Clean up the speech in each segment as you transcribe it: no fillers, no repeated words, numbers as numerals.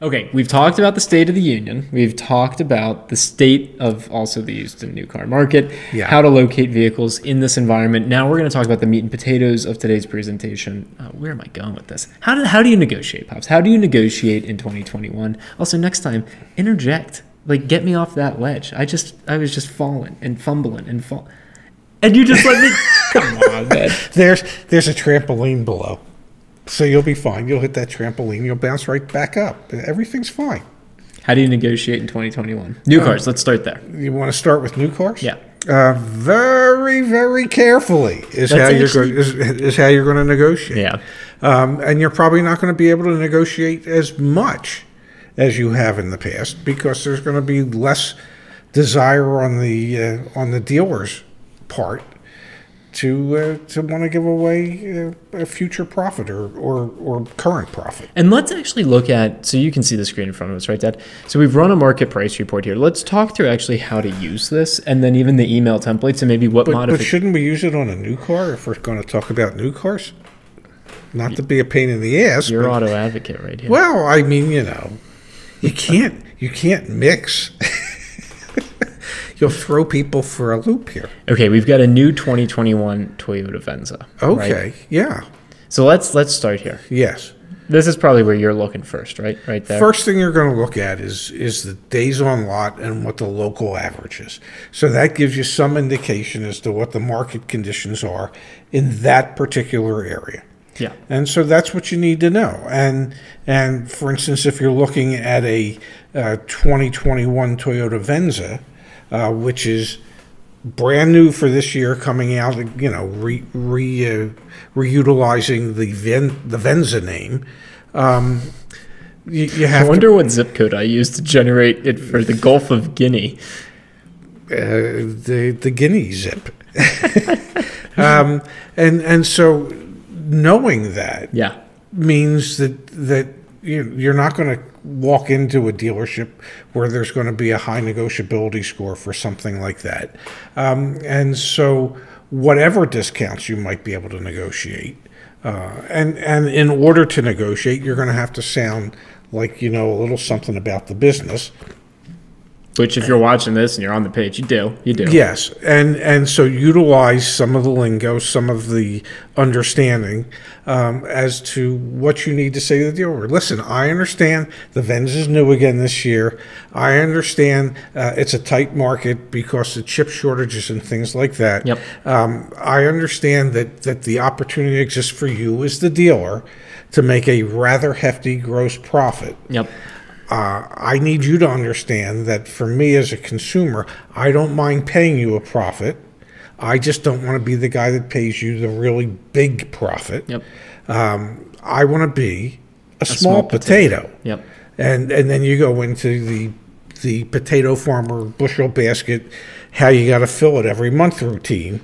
Okay, we've talked about the State of the Union. We've talked about the state of also the used and new car market, how to locate vehicles in this environment. Now we're going to talk about the meat and potatoes of today's presentation. Where am I going with this? How do you negotiate, Pops? How do you negotiate in 2021? Also, next time, interject. Like, get me off that ledge. I was just falling and fumbling and and you just let me. Come on, man. There's a trampoline below. So you'll be fine. You'll hit that trampoline. You'll bounce right back up. Everything's fine. How do you negotiate in 2021? New cars. Let's start there. You want to start with new cars? Yeah. Very, very carefully is how you're going to negotiate. Yeah. And you're probably not going to be able to negotiate as much as you have in the past because there's going to be less desire on the dealer's part to want to give away a future profit or current profit. And let's actually look at, so you can see the screen in front of us, right, Dad? So we've run a market price report here. Let's talk through actually how to use this and then even the email templates and maybe what But shouldn't we use it on a new car if we're going to talk about new cars? Not to be a pain in the ass. You're auto advocate right here. Well, I mean, you can't mix. You'll throw people for a loop here. Okay, we've got a new 2021 Toyota Venza. Okay, right? Yeah. So let's start here. Yes. This is probably where you're looking first, right? Right there. First thing you're going to look at is the days on lot and what the local average is. So that gives you some indication as to what the market conditions are in that particular area. Yeah. And so that's what you need to know. And for instance, if you're looking at a 2021 Toyota Venza, which is brand new for this year, coming out, reutilizing the Venza name. You have I wonder what zip code I used to generate it for the Gulf of Guinea. The Guinea zip. And so knowing that means that you're not going to walk into a dealership where there's going to be a high negotiability score for something like that. And so whatever discounts you might be able to negotiate, and in order to negotiate, you're going to have to sound like you know a little something about the business. Which, if you're watching this and you're on the page, you do. Yes, and so utilize some of the lingo, some of the understanding as to what you need to say to the dealer. Listen, I understand the Venza is new again this year. I understand it's a tight market because of chip shortages and things like that. Yep. I understand that the opportunity exists for you as the dealer to make a rather hefty gross profit. Yep. I need you to understand that for me as a consumer, I don't mind paying you a profit. I just don't want to be the guy that pays you the really big profit. Yep. I want to be a small potato. Yep. And then you go into the potato farmer bushel basket, how you got to fill it every month routine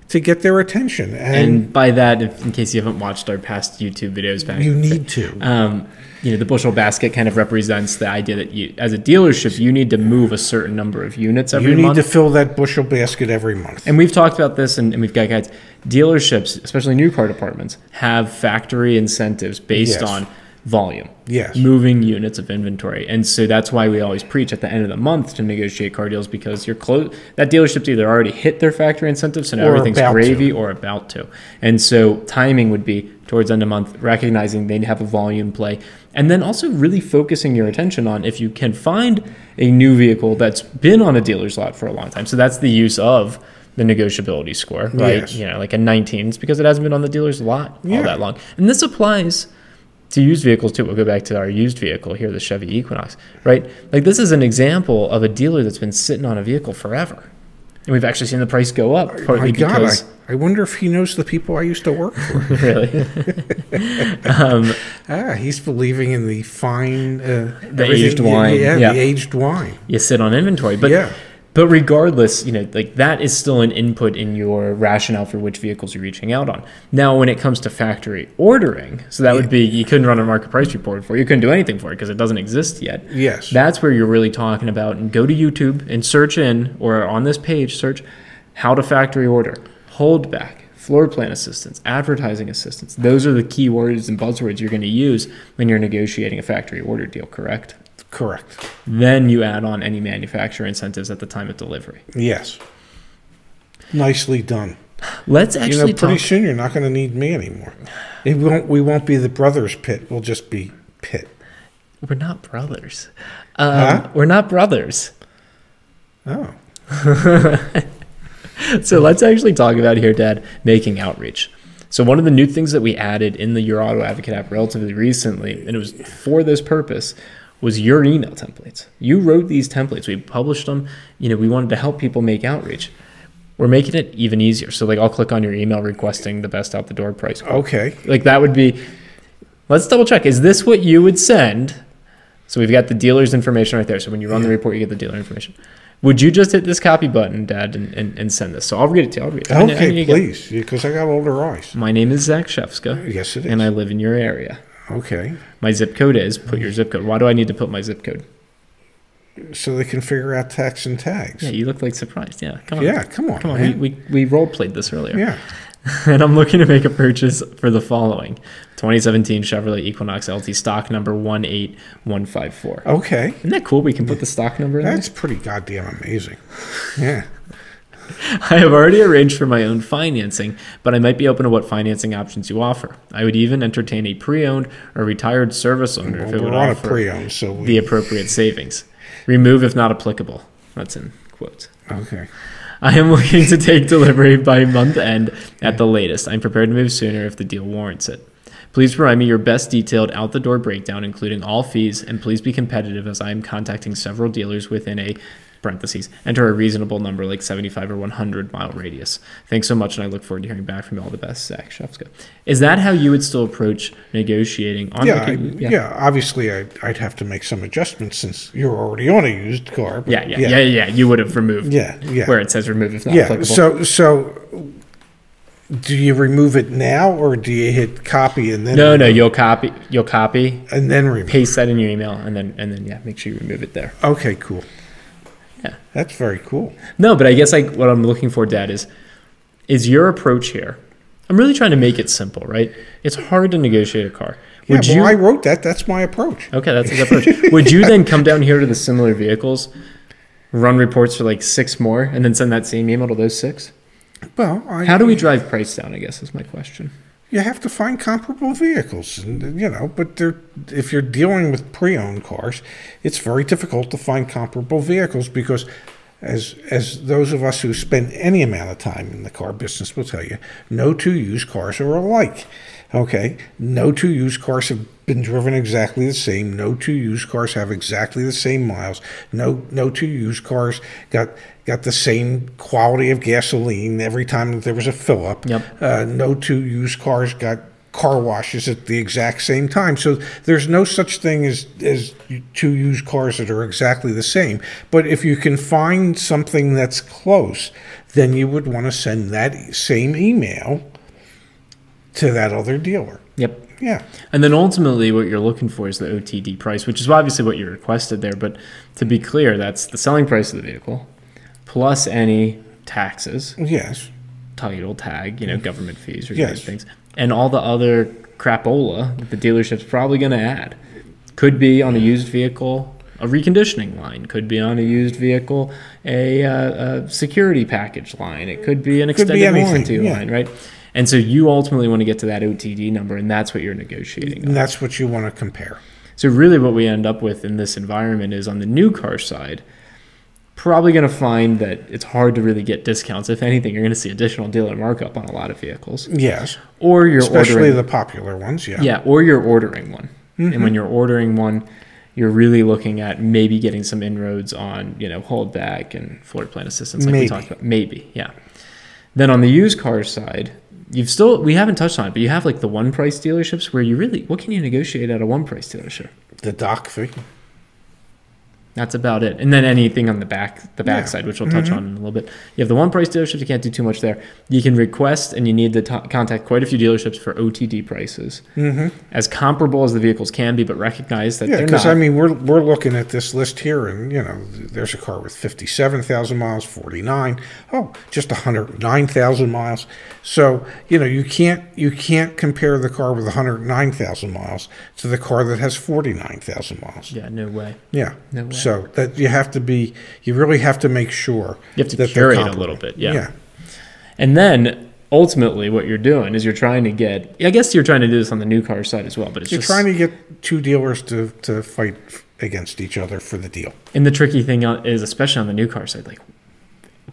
to get their attention. And by that, in case you haven't watched our past YouTube videos back, you need to. The bushel basket kind of represents the idea that you, as a dealership, you need to move a certain number of units every month. You need to fill that bushel basket every month. And we've talked about this, and we've got guides. Dealerships, especially new car departments, have factory incentives based on volume. Yes. Moving units of inventory. And so that's why we always preach at the end of the month to negotiate car deals, because you're close. That dealership's either already hit their factory incentives, so now everything's gravy, or about to. And so timing would be towards end of month, recognizing they have a volume play, and then also really focusing your attention on if you can find a new vehicle that's been on a dealer's lot for a long time. So that's the use of the negotiability score, right? Yes. Like a 19, it's because it hasn't been on the dealer's lot all that long. And this applies to used vehicles too. We'll go back to our used vehicle here, the Chevy Equinox, right? Like this is an example of a dealer that's been sitting on a vehicle forever. And we've actually seen the price go up. My God, I wonder if he knows the people I used to work for. Really? He's believing in the fine... the aged wine. The aged wine. You sit on inventory. But regardless, like that is still an input in your rationale for which vehicles you're reaching out on. Now, when it comes to factory ordering, so that would be, you couldn't run a market price report for it. You couldn't do anything for it because it doesn't exist yet. Yes. That's where you're really talking about, and go to YouTube and search in, or on this page, search how to factory order, holdback, floor plan assistance, advertising assistance. Those are the key words and buzzwords you're going to use when you're negotiating a factory order deal, correct? Correct. Then you add on any manufacturer incentives at the time of delivery. Yes. Nicely done. Let's actually pretty soon you're not going to need me anymore. We won't be the brothers Pitt. We'll just be Pitt. We're not brothers. We're not brothers. Oh. So let's actually talk about here, Dad, making outreach. So one of the new things that we added in the Your Auto Advocate app relatively recently, and it was for this purpose, was your email templates. You wrote these templates. We published them. We wanted to help people make outreach. We're making it even easier. So I'll click on your email requesting the best out the door price quote. Okay. That would be, let's double check. Is this what you would send? So we've got the dealer's information right there. So when you run the report, you get the dealer information. Would you just hit this copy button, Dad, and send this? So I'll read it to you. Okay, please, because I got older eyes. My name is Zach Shefska. Yes, it is. And I live in your area. Okay. My zip code is, put your zip code. Why do I need to put my zip code? So they can figure out tax and tags. Yeah, you look surprised. Yeah, come on. Yeah, come on. Come on, man. We role-played this earlier. Yeah. And I'm looking to make a purchase for the following. 2017 Chevrolet Equinox LT stock number 18154. Okay. Isn't that cool? We can put the stock number in That's pretty goddamn amazing. Yeah. I have already arranged for my own financing, but I might be open to what financing options you offer. I would even entertain a pre-owned or retired service owner if it would offer pre-owned, the appropriate savings. Remove if not applicable. That's in quotes. Okay. I am looking to take delivery by month end at the latest. I'm prepared to move sooner if the deal warrants it. Please provide me your best detailed out-the-door breakdown, including all fees, and please be competitive as I am contacting several dealers within a parentheses, enter a reasonable number like 75 or 100 mile radius. Thanks so much, and I look forward to hearing back from you. All the best, Zach Shefska. Is that how you would still approach negotiating? Yeah, obviously I'd have to make some adjustments since you're already on a used car. Yeah. You would have removed. Yeah. Where it says remove if not applicable. So do you remove it now, or do you hit copy and then? No, you'll copy and then remove. Paste that in your email, and then make sure you remove it there. Okay, cool. Yeah, that's very cool. No, but I guess what I'm looking for, Dad, is your approach here. I'm really trying to make it simple, right? It's hard to negotiate a car. I wrote that. That's my approach. Okay, that's his approach. Would you then come down here to the similar vehicles, run reports for 6 more, and then send that same email to those 6? Well, how do we drive price down, I guess, is my question. You have to find comparable vehicles, but if you're dealing with pre-owned cars, it's very difficult to find comparable vehicles because as those of us who spend any amount of time in the car business will tell you, no two used cars are alike. Okay, no two used cars have been driven exactly the same. No two used cars have exactly the same miles. No two used cars got the same quality of gasoline every time that there was a fill up. Yep. No two used cars got car washes at the exact same time. So there's no such thing as two used cars that are exactly the same. But if you can find something that's close, then you would want to send that same email to that other dealer. Yep. Yeah. And then ultimately what you're looking for is the OTD price, which is obviously what you requested there. But to be clear, that's the selling price of the vehicle plus any taxes. Yes. Title, tag, government fees or things. And all the other crapola that the dealership's probably going to add. Could be on a used vehicle, a reconditioning line. Could be on a used vehicle, a security package line. It could be an extended warranty line, right? And so you ultimately want to get to that OTD number, and that's what you're negotiating on. And that's what you want to compare. So really what we end up with in this environment is on the new car side, probably going to find that it's hard to really get discounts. If anything, you're going to see additional dealer markup on a lot of vehicles. Yes. Or you're especially the popular ones, yeah. Yeah, or you're ordering one. Mm-hmm. And when you're ordering one, you're really looking at maybe getting some inroads on, holdback and floor plan assistance like we talked about. Maybe, yeah. Then on the used car side, we haven't touched on it, but you have the one price dealerships where what can you negotiate at a one price dealership? The dock fee. That's about it. And then anything on the back side, which we'll touch on in a little bit. You have the one price dealerships. You can't do too much there. You can request, and you need to contact quite a few dealerships for OTD prices, as comparable as the vehicles can be, but recognize that they're not. Because I mean, we're looking at this list here, and there's a car with 57,000 miles, 49, just 109,000 miles. So you can't compare the car with 109,000 miles to the car that has 49,000 miles. Yeah, no way. Yeah, no way. So that you really have to make sure you have to curate a little bit. Yeah. And then ultimately what you're doing is you're trying to get, I guess you're trying to do this on the new car side as well, but you're trying to get two dealers to fight against each other for the deal. And the tricky thing is, especially on the new car side, like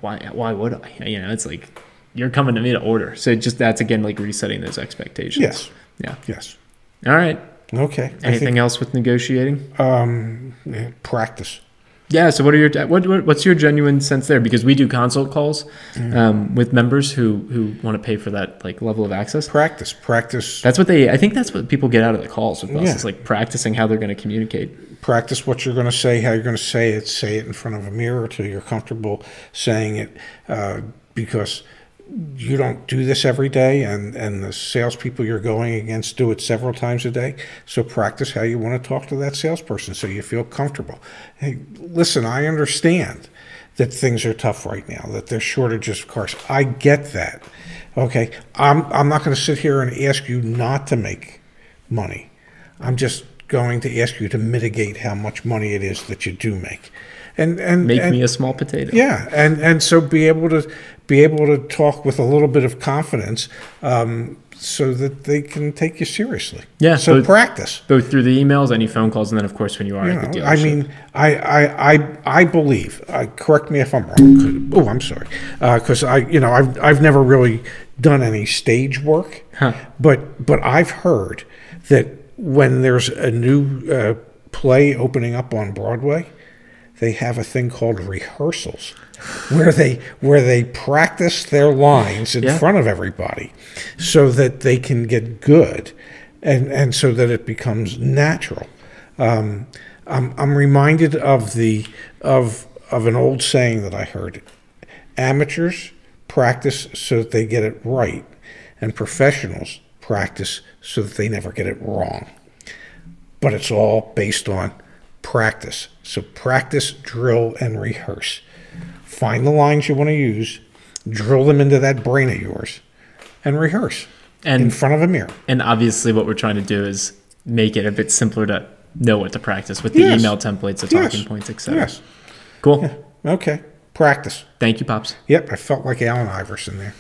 why would I? It's like you're coming to me to order. So that's again like resetting those expectations. Yes. Yeah. Yes. All right. Okay. Anything else with negotiating? Practice. Yeah. So what's your genuine sense there? Because we do consult calls with members who want to pay for that like level of access. Practice. I think that's what people get out of the calls with us. Yeah. It's like practicing how they're going to communicate. Practice what you're going to say, how you're going to say it. Say it in front of a mirror till you're comfortable saying it, because you don't do this every day, and the salespeople you're going against do it several times a day. So practice how you want to talk to that salesperson so you feel comfortable. Hey, listen, I understand that things are tough right now, that there's shortages of cars. I get that. Okay, I'm not going to sit here and ask you not to make money. I'm just going to ask you to mitigate how much money it is that you do make. And make me a small potato. Yeah, and so be able to talk with a little bit of confidence, so that they can take you seriously. Yeah. So practice both through the emails, any phone calls, and then of course when you are at the dealership. I mean, I believe. Correct me if I'm wrong. Oh, I'm sorry, because I've never really done any stage work, but I've heard that when there's a new play opening up on Broadway, they have a thing called rehearsals where they practice their lines in front of everybody so that they can get good and so that it becomes natural. I'm reminded of an old saying that I heard. Amateurs practice so that they get it right, and professionals practice so that they never get it wrong. But it's all based on practice. So practice, drill, and rehearse. Find the lines you want to use, drill them into that brain of yours, and rehearse in front of a mirror. And obviously what we're trying to do is make it a bit simpler to know what to practice with the email templates, the talking points, etc. Yes. Cool. Yeah. Okay. Practice. Thank you, Pops. Yep. I felt like Allen Iverson there.